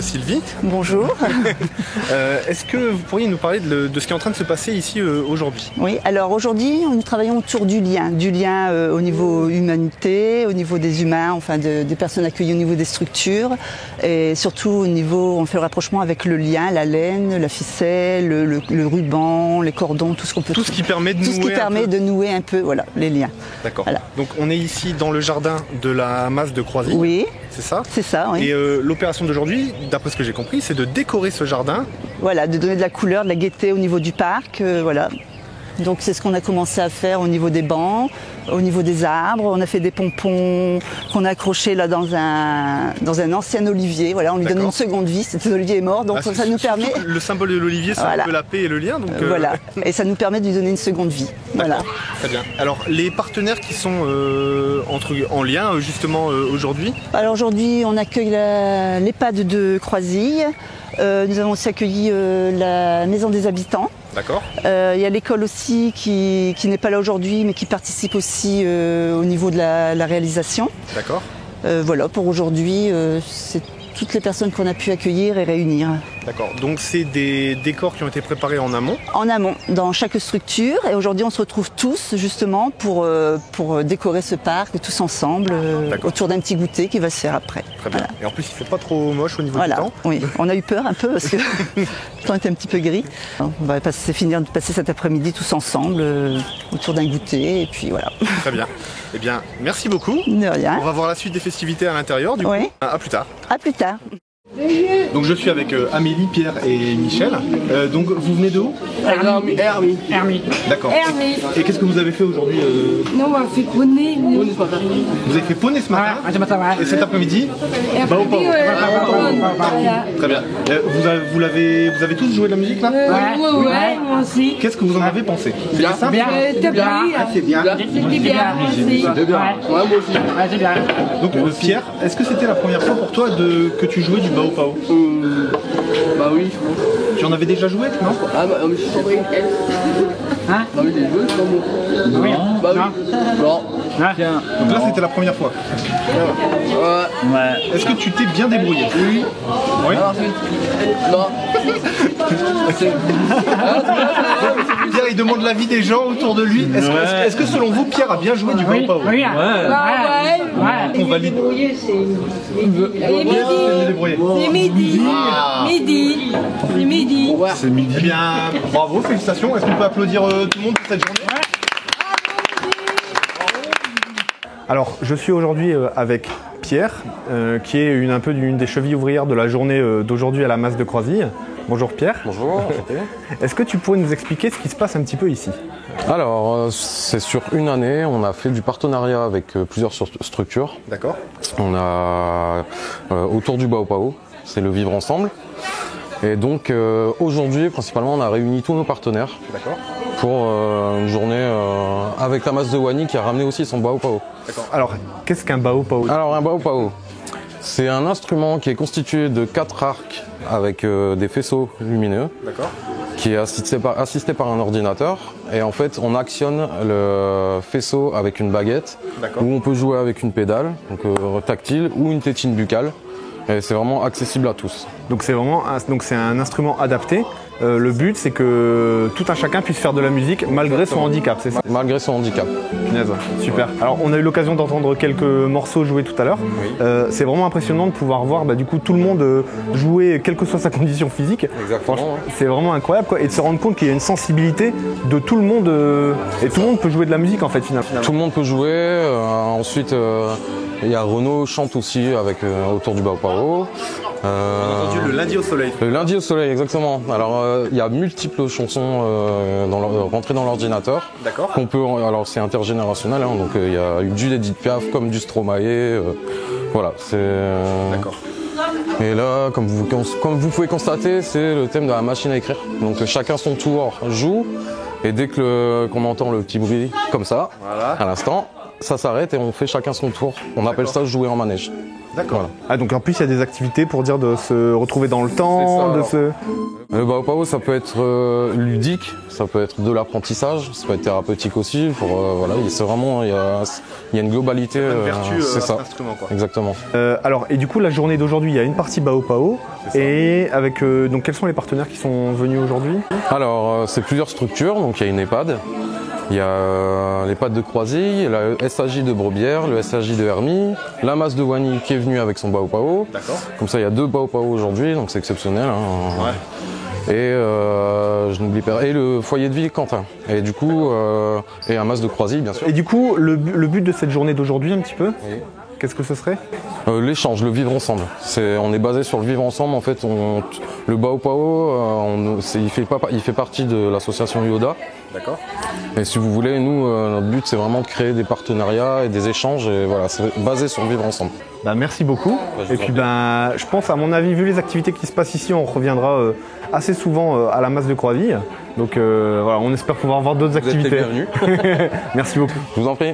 Sylvie. Bonjour. Est-ce que vous pourriez nous parler de ce qui est en train de se passer ici aujourd'hui? Oui, alors aujourd'hui, nous travaillons autour du lien au niveau humanité, au niveau des humains, enfin des personnes accueillies au niveau des structures, et surtout au niveau, on fait le rapprochement avec le lien, la laine, la ficelle, le ruban, les cordons, tout ce qu'on peut. Tout ce qui permet de nouer un peu, voilà, les liens. D'accord. Voilà. Donc on est ici dans le jardin de la masse de Croisille. Oui. C'est ça? C'est ça, oui. Et l'opération d'aujourd'hui, d'après ce que j'ai compris, c'est de décorer ce jardin. Voilà, de donner de la couleur, de la gaieté au niveau du parc, voilà. Donc c'est ce qu'on a commencé à faire au niveau des bancs, au niveau des arbres. On a fait des pompons qu'on a accrochés là dans un ancien olivier. Voilà, on lui donne une seconde vie. Cet olivier est mort, donc ça nous permet. Le symbole de l'olivier, c'est un peu la paix et le lien. Donc Voilà, et ça nous permet de lui donner une seconde vie. Voilà. Très bien. Alors les partenaires qui sont en lien justement aujourd'hui. Alors aujourd'hui, on accueille l'EHPAD de Croisille. Nous avons aussi accueilli la Maison des Habitants. D'accord. Il y a l'école aussi qui n'est pas là aujourd'hui, mais qui participe aussi au niveau de la réalisation. D'accord. Voilà, pour aujourd'hui, c'est toutes les personnes qu'on a pu accueillir et réunir. D'accord, donc c'est des décors qui ont été préparés en amont? En amont, dans chaque structure. Et aujourd'hui, on se retrouve tous justement pour décorer ce parc, tous ensemble, autour d'un petit goûter qui va se faire après. Très bien. Voilà. Et en plus, il ne fait pas trop moche au niveau du temps? Oui, on a eu peur un peu parce que le temps était un petit peu gris. On va finir de passer cet après-midi tous ensemble autour d'un goûter et puis voilà. Très bien. Eh bien, merci beaucoup. De rien. On va voir la suite des festivités à l'intérieur du coup. À plus tard. À plus tard. Donc je suis avec Amélie, Pierre et Michel. Donc vous venez de où? Hermie. D'accord. Et qu'est-ce que vous avez fait aujourd'hui? Nous on a fait poney ce matin. Vous avez fait poney ce matin? Et cet après-midi? Très bien. Vous avez tous joué de la musique là? Ouais, moi aussi. Qu'est-ce que vous en avez pensé? Bien. C'est bien. C'est bien. C'était bien. C'était bien. Moi aussi. C'est bien. Donc Pierre, est-ce que c'était la première fois pour toi que tu jouais du Bao Pao? Bah oui. Tu en avais déjà joué, non? Ah bah mais je suis Sandrine. Hein? Bah oui, j'ai joué, c'est pas bon. Oui. Bah oui. Non. Tiens. Donc là c'était la première fois. Ouais. Est-ce que tu t'es bien débrouillé? Oui. Oui. Non. Pierre il demande l'avis des gens autour de lui. Est-ce que selon vous Pierre a bien joué du Bao Pao? Oui. Ouais. On valide. C'est midi. C'est midi. Eh bien, bravo, félicitations. Est-ce qu'on peut applaudir tout le monde pour cette journée? Alors, je suis aujourd'hui avec Pierre, qui est un peu une des chevilles ouvrières de la journée d'aujourd'hui à la masse de Croisille. Bonjour Pierre. Bonjour. Est-ce que tu pourrais nous expliquer ce qui se passe un petit peu ici? Alors, c'est sur une année, on a fait du partenariat avec plusieurs structures. D'accord. On a autour du Bao Pao, c'est le vivre ensemble. Et donc aujourd'hui, principalement, on a réuni tous nos partenaires pour une journée avec la masse de Wani qui a ramené aussi son Bao Pao. D'accord. Alors, qu'est-ce qu'un Bao Pao? Alors, un Bao Pao, c'est un instrument qui est constitué de 4 arcs avec des faisceaux lumineux, qui est assisté par un ordinateur. Et en fait, on actionne le faisceau avec une baguette, où on peut jouer avec une pédale, donc tactile, ou une tétine buccale. Et c'est vraiment accessible à tous. Donc c'est un instrument adapté. Le but c'est que tout un chacun puisse faire de la musique malgré son handicap, c'est ça? Malgré son handicap. Punaise, super. Alors on a eu l'occasion d'entendre quelques morceaux joués tout à l'heure. C'est vraiment impressionnant de pouvoir voir du coup tout le monde jouer quelle que soit sa condition physique. Exactement. C'est vraiment incroyable et de se rendre compte qu'il y a une sensibilité de tout le monde et tout le monde peut jouer de la musique en fait finalement. Tout le monde peut jouer. Ensuite il y a Renaud chante aussi autour du Bao Pao. On a entendu le lundi au soleil. Le lundi au soleil, exactement. Alors il y a multiples chansons rentrées dans l'ordinateur. D'accord. Alors c'est intergénérationnel, donc il y a eu du Edith Piaf comme du Stromae. Voilà, c'est. D'accord. Et là, comme vous pouvez constater, c'est le thème de la machine à écrire. Donc chacun son tour joue, et dès qu'on entend le petit bruit comme ça, à l'instant, ça s'arrête et on fait chacun son tour. On appelle ça jouer en manège. D'accord. Voilà. Ah, donc en plus, il y a des activités pour dire de se retrouver dans le temps, C'est de ça, se... Le Bao Pao, ça peut être ludique, ça peut être de l'apprentissage, ça peut être thérapeutique aussi. Pour voilà, c'est vraiment il y a une globalité. C'est ça. Quoi. Exactement. Alors, et du coup, la journée d'aujourd'hui, il y a une partie Bao Pao. Et avec donc, quels sont les partenaires qui sont venus aujourd'hui? Alors, c'est plusieurs structures. Donc, il y a une EHPAD. Il y a l'EHPAD de Croisille, la SAJ de Brebière, le SAJ de Hermie, la masse de Wany qui est venue avec son Bao Pao. D'accord. Comme ça, il y a 2 Bao Pao aujourd'hui, donc c'est exceptionnel. Hein. Ouais. Et je n'oublie pas. Et le foyer de vie Quentin. Et du coup, et un masse de Croisille, bien sûr. Et du coup, le but de cette journée d'aujourd'hui, un petit peu, qu'est-ce que ce serait? L'échange, le vivre ensemble. On est basé sur le vivre ensemble. En fait, le Bao Pao, il fait partie de l'association Yoda. D'accord. Et si vous voulez, nous, notre but, c'est vraiment de créer des partenariats et des échanges. Et voilà, c'est basé sur le vivre ensemble. Bah, merci beaucoup. Et puis, je pense, à mon avis, vu les activités qui se passent ici, on reviendra assez souvent à la masse de Croisille. Donc, voilà, on espère pouvoir voir d'autres activités. Vous êtes les bienvenus. Merci beaucoup. Je vous en prie.